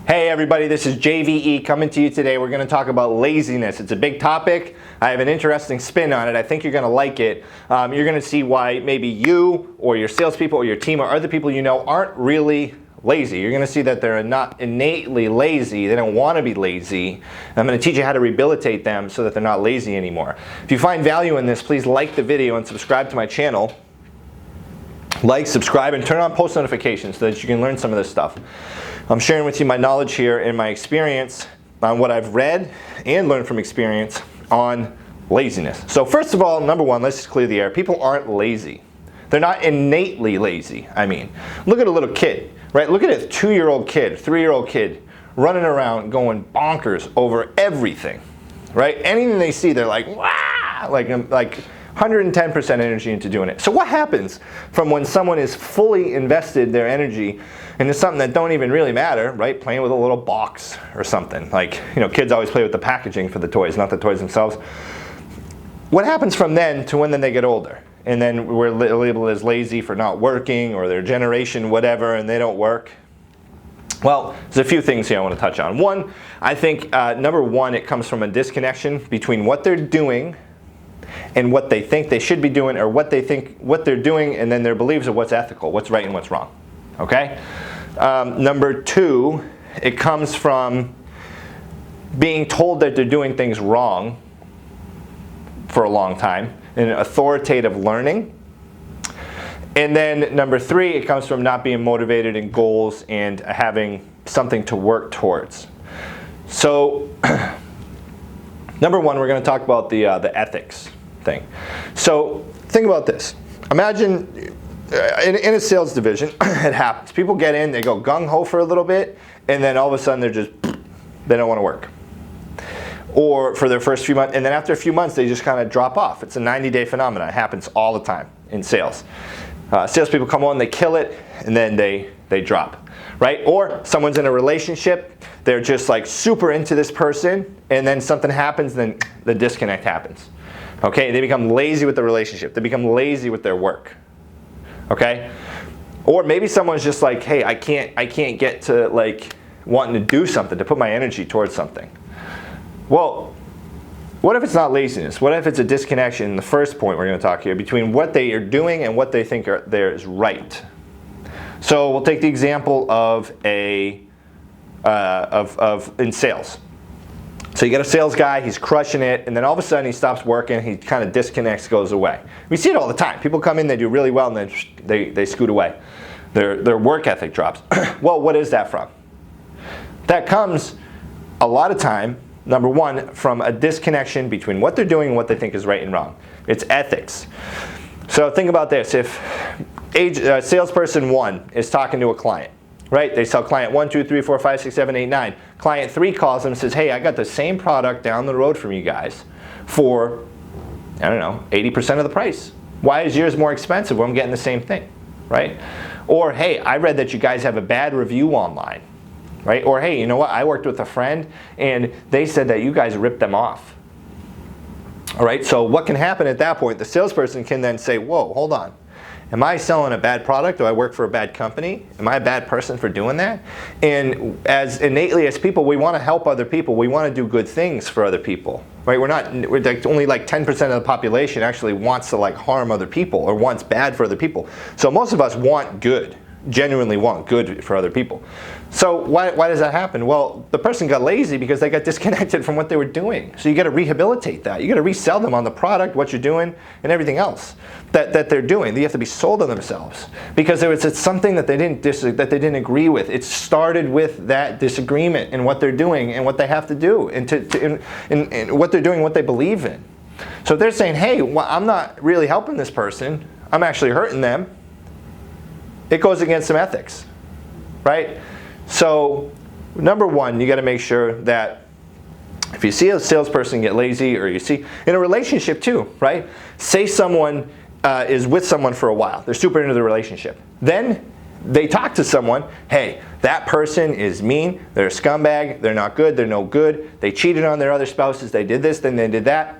Hey everybody, this is JVE coming to you today. We're going to talk about laziness. It's a big topic. I have an interesting spin on it. I think you're going to like it. You're going to see why maybe you or your salespeople or your team or other people you know aren't really lazy. You're going to see that they're not innately lazy. They don't want to be lazy. I'm going to teach you how to rehabilitate them so that they're not lazy anymore. If you find value in this, please like the video and subscribe to my channel. Like, subscribe, and turn on post notifications so that you can learn some of this stuff. I'm sharing with you my knowledge here and my experience on what I've read and learned from experience on laziness. So first of all, number one, let's just clear the air. People aren't lazy. They're not innately lazy. I mean, look at a little kid, right? Look at a 2-year-old kid, 3-year-old kid running around going bonkers over everything, right? Anything they see, they're like, wow, like 110% energy into doing it. So what happens from when someone is fully invested their energy into something that don't even really matter, right? Playing with a little box or something. Like, you know, kids always play with the packaging for the toys, not the toys themselves. What happens from then to when they get older? And then we're labeled as lazy for not working, or their generation, whatever, and they don't work. Well, there's a few things here I want to touch on. One, I think, number one, it comes from a disconnection between what they're doing and what they think they should be doing, or what they think what they're doing, and then their beliefs of what's ethical, what's right and what's wrong. Okay? Number two, it comes from being told that they're doing things wrong for a long time, and authoritative learning. And then number three, it comes from not being motivated in goals and having something to work towards. So number one, we're going to talk about the ethics thing. So think about this. Imagine in a sales division, it happens. People get in, they go gung-ho for a little bit, and then all of a sudden they don't want to work. Or for their first few months, and then after a few months they just kind of drop off. It's a 90-day phenomenon. It happens all the time in sales. Salespeople come on, they kill it, and then they drop, right? Or someone's in a relationship, they're just like super into this person, and then something happens, then the disconnect happens. Okay, they become lazy with the relationship. They become lazy with their work. Okay, or maybe someone's just like, hey, I can't get to like wanting to do something, to put my energy towards something. Well, what if it's not laziness? What if it's a disconnection, the first point we're going to talk here, between what they are doing and what they think there is right? So we'll take the example of in sales. So you got a sales guy, he's crushing it, and then all of a sudden he stops working, he kind of disconnects, goes away. We see it all the time. People come in, they do really well, and then they scoot away. Their work ethic drops. Well, what is that from? That comes a lot of time, number one, from a disconnection between what they're doing and what they think is right and wrong. It's ethics. So think about this. If salesperson 1 is talking to a client, right? They sell client 1, 2, 3, 4, 5, 6, 7, 8, 9. Client 3 calls them and says, hey, I got the same product down the road from you guys for, I don't know, 80% of the price. Why is yours more expensive when I'm getting the same thing, right? Or, hey, I read that you guys have a bad review online, right? Or, hey, you know what? I worked with a friend and they said that you guys ripped them off. All right, so what can happen at that point? The salesperson can then say, whoa, hold on. Am I selling a bad product? Do I work for a bad company? Am I a bad person for doing that? And as innately as people, we want to help other people. We want to do good things for other people, right? We're like only like 10% of the population actually wants to like harm other people or wants bad for other people. So most of us want good, genuinely want good for other people. So why does that happen? Well, the person got lazy because they got disconnected from what they were doing. So you got to rehabilitate that. You got to resell them on the product, what you're doing, and everything else that they're doing. They have to be sold on themselves because it's something that they didn't agree with. It started with that disagreement in what they're doing and what they have to do, and what they're doing, what they believe in. So if they're saying, hey, well, I'm not really helping this person, I'm actually hurting them, it goes against some ethics, right? So number one, you got to make sure that if you see a salesperson get lazy, or you see in a relationship too, right? Say someone is with someone for a while, they're super into the relationship. Then they talk to someone, hey, that person is mean, they're a scumbag, they're not good, they're no good, they cheated on their other spouses, they did this, then they did that.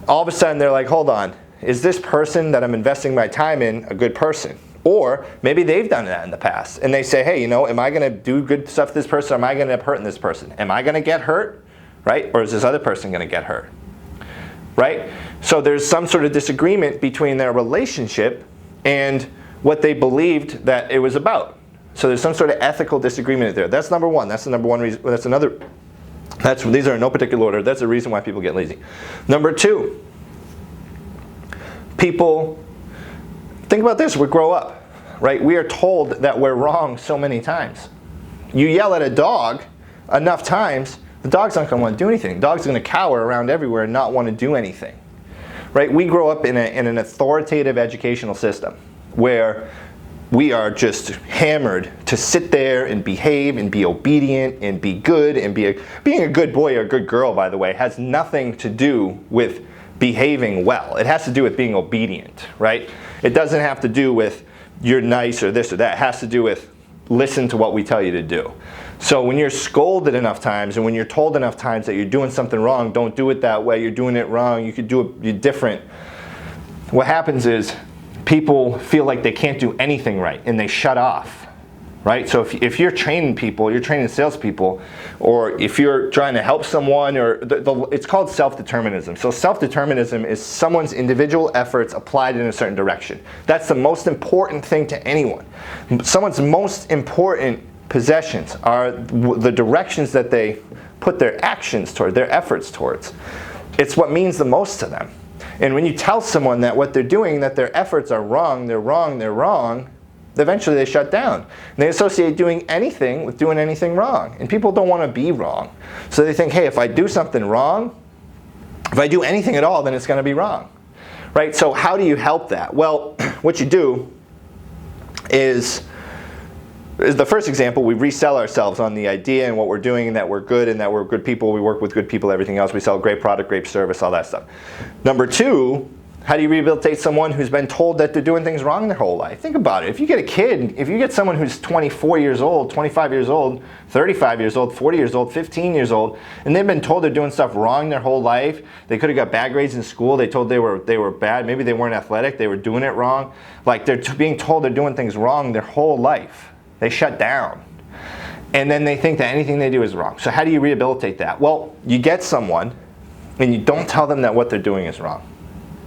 All of a sudden they're like, hold on, is this person that I'm investing my time in a good person? Or maybe they've done that in the past and they say, hey, you know, am I going to do good stuff to this person or am I going to end up hurting this person? Am I going to get hurt, right? Or is this other person going to get hurt, right? So there's some sort of disagreement between their relationship and what they believed that it was about. So there's some sort of ethical disagreement there. That's number one. That's the number one reason. These are in no particular order. That's the reason why people get lazy. Number two, people, think about this, we grow up, right? We are told that we're wrong so many times. You yell at a dog enough times, the dog's not going to want to do anything. The dog's going to cower around everywhere and not want to do anything, right? We grow up in an authoritative educational system where we are just hammered to sit there and behave and be obedient and be good and being a good boy or a good girl, by the way, has nothing to do with behaving well. It has to do with being obedient, right? It doesn't have to do with you're nice or this or that. It has to do with listen to what we tell you to do. So when you're scolded enough times and when you're told enough times that you're doing something wrong, don't do it that way, you're doing it wrong, you could do it different. What happens is people feel like they can't do anything right and they shut off, right? So if you're training people, you're training salespeople, or if you're trying to help someone, or it's called self-determinism. So self-determinism is someone's individual efforts applied in a certain direction. That's the most important thing to anyone. Someone's most important possessions are the directions that they put their actions toward, their efforts towards. It's what means the most to them. And when you tell someone that what they're doing, that their efforts are wrong, they're wrong, they're wrong, eventually they shut down. And they associate doing anything with doing anything wrong. And people don't want to be wrong. So they think, hey, if I do something wrong, if I do anything at all, then it's going to be wrong, right? So how do you help that? Well, what you do is the first example, we resell ourselves on the idea and what we're doing and that we're good and that we're good people, we work with good people, everything else. We sell great product, great service, all that stuff. Number two, how do you rehabilitate someone who's been told that they're doing things wrong their whole life? Think about it. If you get a kid, if you get someone who's 24 years old, 25 years old, 35 years old, 40 years old, 15 years old, and they've been told they're doing stuff wrong their whole life, they could have got bad grades in school, they told they were bad, maybe they weren't athletic, they were doing it wrong. Like they're being told they're doing things wrong their whole life. They shut down. And then they think that anything they do is wrong. So how do you rehabilitate that? Well, you get someone and you don't tell them that what they're doing is wrong.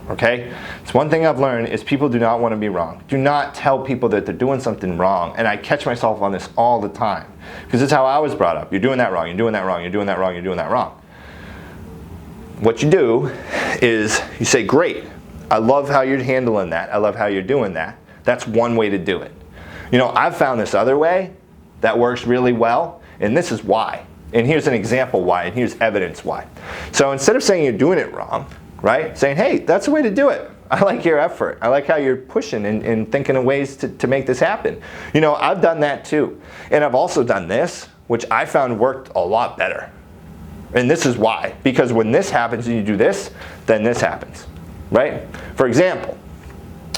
Okay? It's one thing I've learned is people do not want to be wrong. Do not tell people that they're doing something wrong. And I catch myself on this all the time. Because it's how I was brought up. You're doing that wrong, you're doing that wrong, you're doing that wrong, you're doing that wrong. What you do is you say, great, I love how you're handling that. I love how you're doing that. That's one way to do it. You know, I've found this other way that works really well, and this is why. And here's an example why, and here's evidence why. So instead of saying you're doing it wrong, right, saying, hey, that's the way to do it. I like your effort. I like how you're pushing and thinking of ways to make this happen. You know, I've done that too. And I've also done this, which I found worked a lot better. And this is why. Because when this happens and you do this, then this happens, right? For example,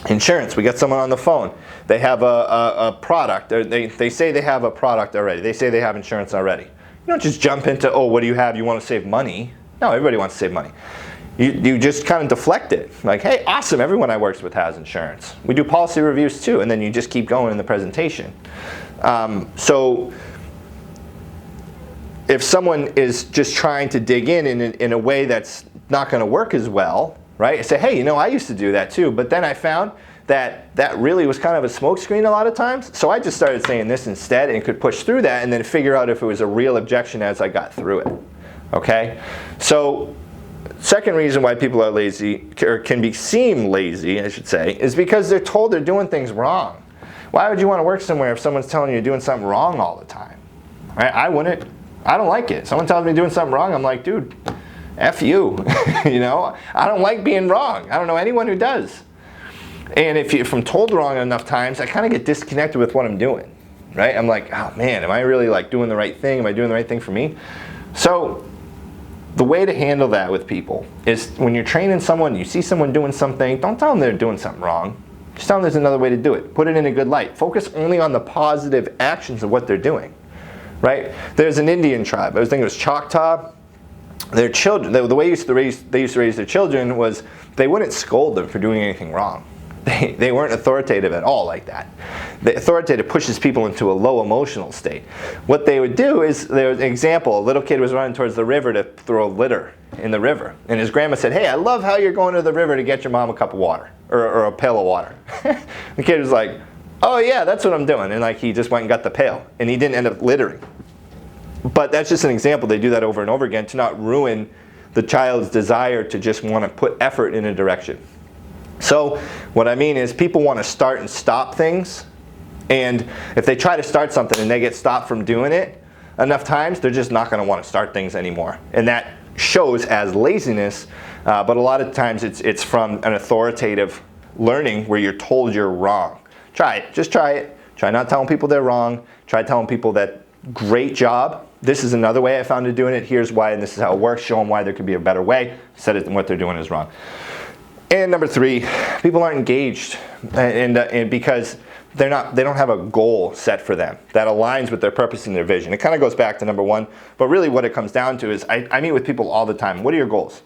insurance. We get someone on the phone. They have a product. They say they have a product already. They say they have insurance already. You don't just jump into, oh, what do you have? You want to save money? No, everybody wants to save money. You just kind of deflect it. Like, hey, awesome, everyone I work with has insurance. We do policy reviews too, and then you just keep going in the presentation. So if someone is just trying to dig in a way that's not going to work as well, right? I say, hey, you know, I used to do that too, but then I found that really was kind of a smokescreen a lot of times. So I just started saying this instead and could push through that and then figure out if it was a real objection as I got through it. Okay? So second reason why people are lazy, or seem lazy, I should say, is because they're told they're doing things wrong. Why would you want to work somewhere if someone's telling you you're doing something wrong all the time? Right? I wouldn't. I don't like it. Someone tells me doing something wrong, I'm like, dude, F you. You know? I don't like being wrong. I don't know anyone who does. And if I'm told wrong enough times, I kind of get disconnected with what I'm doing, right? I'm like, oh man, am I really like doing the right thing? Am I doing the right thing for me? So the way to handle that with people is when you're training someone, you see someone doing something, don't tell them they're doing something wrong. Just tell them there's another way to do it. Put it in a good light. Focus only on the positive actions of what they're doing, right? There's an Indian tribe. I was thinking it was Choctaw. Their children, the way they used to raise their children was they wouldn't scold them for doing anything wrong. They weren't authoritative at all like that. The authoritative pushes people into a low emotional state. What they would do is, there was an example, a little kid was running towards the river to throw litter in the river. And his grandma said, hey, I love how you're going to the river to get your mom a cup of water, or a pail of water. The kid was like, oh yeah, that's what I'm doing. And like he just went and got the pail, and he didn't end up littering. But that's just an example. They do that over and over again to not ruin the child's desire to just want to put effort in a direction. So what I mean is, people want to start and stop things, and if they try to start something and they get stopped from doing it enough times, they're just not going to want to start things anymore. And that shows as laziness, but a lot of times it's from an authoritative learning where you're told you're wrong. Try it. Just try it. Try not telling people they're wrong. Try telling people that, great job. This is another way I found of doing it. Here's why, and this is how it works. Show them why there could be a better way. Instead of what they're doing is wrong. And number 3, people aren't engaged, and because they don't have a goal set for them that aligns with their purpose and their vision. It kind of goes back to number 1, but really what it comes down to is, I meet with people all the time. What are your goals?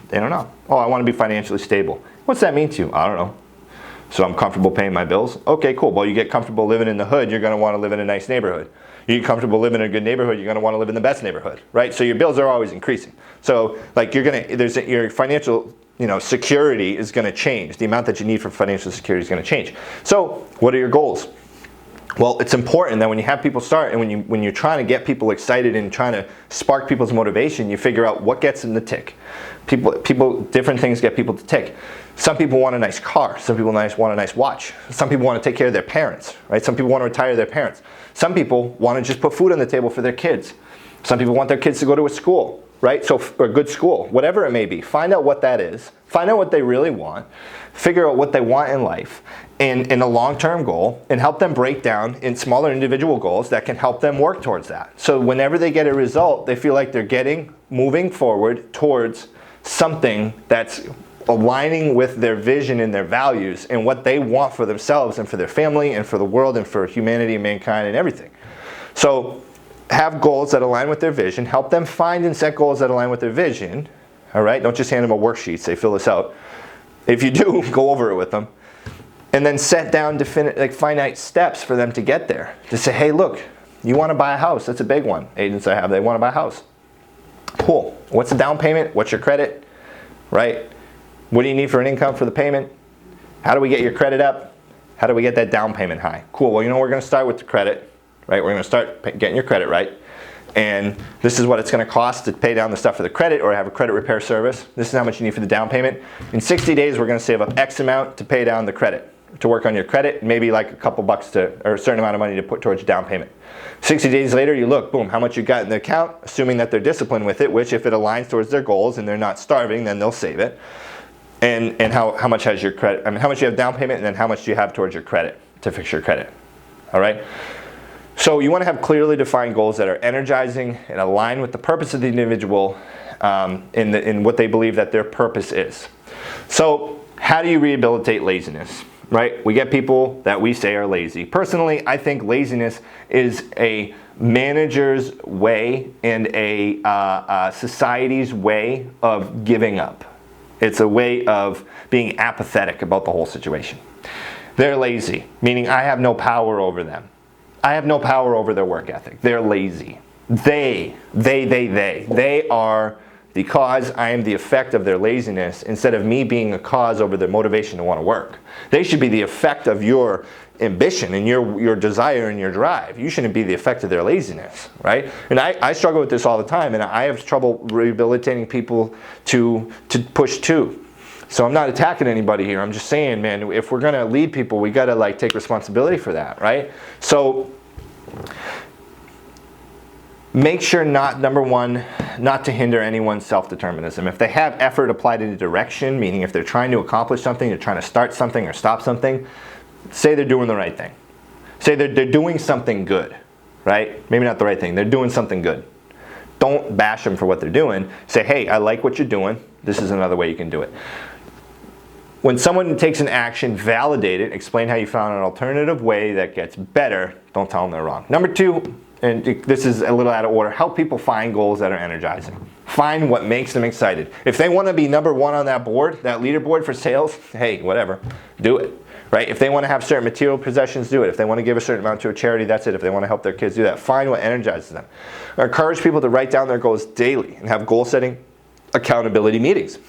They don't know. Oh, I want to be financially stable. What's that mean to you? I don't know. So I'm comfortable paying my bills? Okay, cool. Well, you get comfortable living in the hood, you're going to want to live in a nice neighborhood. You get comfortable living in a good neighborhood, you're going to want to live in the best neighborhood, right? So your bills are always increasing. So like your financial security is going to change. The amount that you need for financial security is going to change. So what are your goals? Well, it's important that when you have people start, and when you're trying to get people excited and trying to spark people's motivation, you figure out what gets them to tick. Different things get people to tick. Some people want a nice car. Some people want a nice watch. Some people want to take care of their parents, right? Some people want to retire their parents. Some people want to just put food on the table for their kids. Some people want their kids to go to a school, right? Or a good school, whatever it may be. Find out what that is. Find out what they really want. Figure out what they want in life and in a long-term goal, and help them break down in smaller individual goals that can help them work towards that. So whenever they get a result, they feel like they're moving forward towards something that's aligning with their vision and their values and what they want for themselves and for their family and for the world and for humanity and mankind and everything. So have goals that align with their vision. Help them find and set goals that align with their vision. All right? Don't just hand them a worksheet, say fill this out. If you do, go over it with them. And then set down finite steps for them to get there. To say, hey, look, you want to buy a house. That's a big one. Agents I have, they want to buy a house. Cool. What's the down payment? What's your credit? Right? What do you need for an income for the payment? How do we get your credit up? How do we get that down payment high? Cool. Well, we're going to start with the credit, right? We're going to start getting your credit right. And this is what it's going to cost to pay down the stuff for the credit or have a credit repair service. This is how much you need for the down payment. In 60 days, we're going to save up X amount to pay down the credit, to work on your credit, maybe like a couple bucks or a certain amount of money to put towards your down payment. 60 days later, you look, boom, how much you got in the account, assuming that they're disciplined with it, which if it aligns towards their goals and they're not starving, then they'll save it. And how much has your credit, how much you have down payment, and then how much do you have towards your credit to fix your credit. All right? So you want to have clearly defined goals that are energizing and align with the purpose of the individual in what they believe that their purpose is. So how do you rehabilitate laziness? Right? We get people that we say are lazy. Personally, I think laziness is a manager's way and a society's way of giving up. It's a way of being apathetic about the whole situation. They're lazy, meaning I have no power over them. I have no power over their work ethic. They're lazy. They are the cause. I am the effect of their laziness instead of me being a cause over their motivation to want to work. They should be the effect of your ambition and your desire and your drive. You shouldn't be the effect of their laziness, right? And I struggle with this all the time, and I have trouble rehabilitating people to push too. So I'm not attacking anybody here. I'm just saying, man, if we're going to lead people, we got to take responsibility for that, right? So make sure number one, not to hinder anyone's self-determinism. If they have effort applied in a direction, meaning if they're trying to accomplish something, they're trying to start something or stop something, say they're doing the right thing. Say they're doing something good, right? Maybe not the right thing. They're doing something good. Don't bash them for what they're doing. Say, hey, I like what you're doing. This is another way you can do it. When someone takes an action, validate it. Explain how you found an alternative way that gets better. Don't tell them they're wrong. Number two, and this is a little out of order, help people find goals that are energizing. Find what makes them excited. If they want to be number one on that board, that leaderboard for sales, hey, whatever, do it. Right? If they want to have certain material possessions, do it. If they want to give a certain amount to a charity, that's it. If they want to help their kids, do that. Find what energizes them. Encourage people to write down their goals daily and have goal setting accountability meetings.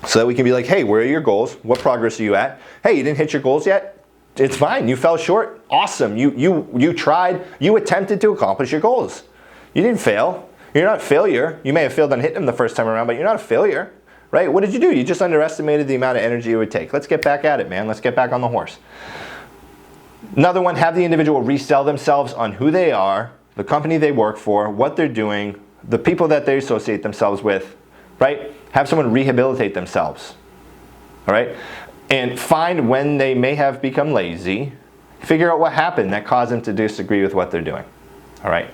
So that we can be like, hey, where are your goals? What progress are you at? Hey, you didn't hit your goals yet? It's fine. You fell short. Awesome. You tried. You attempted to accomplish your goals. You didn't fail. You're not a failure. You may have failed on hitting them the first time around, but you're not a failure. Right? What did you do? You just underestimated the amount of energy it would take. Let's get back at it, man. Let's get back on the horse. Another one, have the individual resell themselves on who they are, the company they work for, what they're doing, the people that they associate themselves with, right? Have someone rehabilitate themselves, all right? And find when they may have become lazy, figure out what happened that caused them to disagree with what they're doing, all right?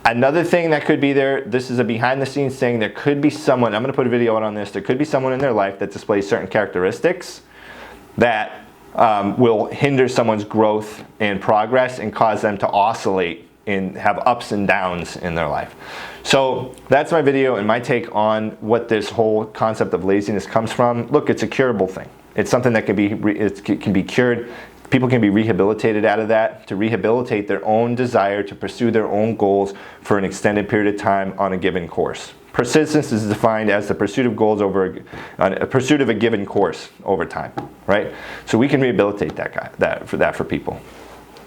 Another thing that could be there, this is a behind the scenes thing, there could be someone, I'm going to put a video out on this, there could be someone in their life that displays certain characteristics that will hinder someone's growth and progress and cause them to oscillate and have ups and downs in their life. So that's my video and my take on what this whole concept of laziness comes from. Look, it's a curable thing. It's something that can be cured. People can be rehabilitated out of that, to rehabilitate their own desire to pursue their own goals for an extended period of time on a given course. Persistence is defined as the pursuit of goals over a pursuit of a given course over time, right? So we can rehabilitate that for people.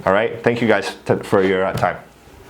All right. Thank you guys for your time.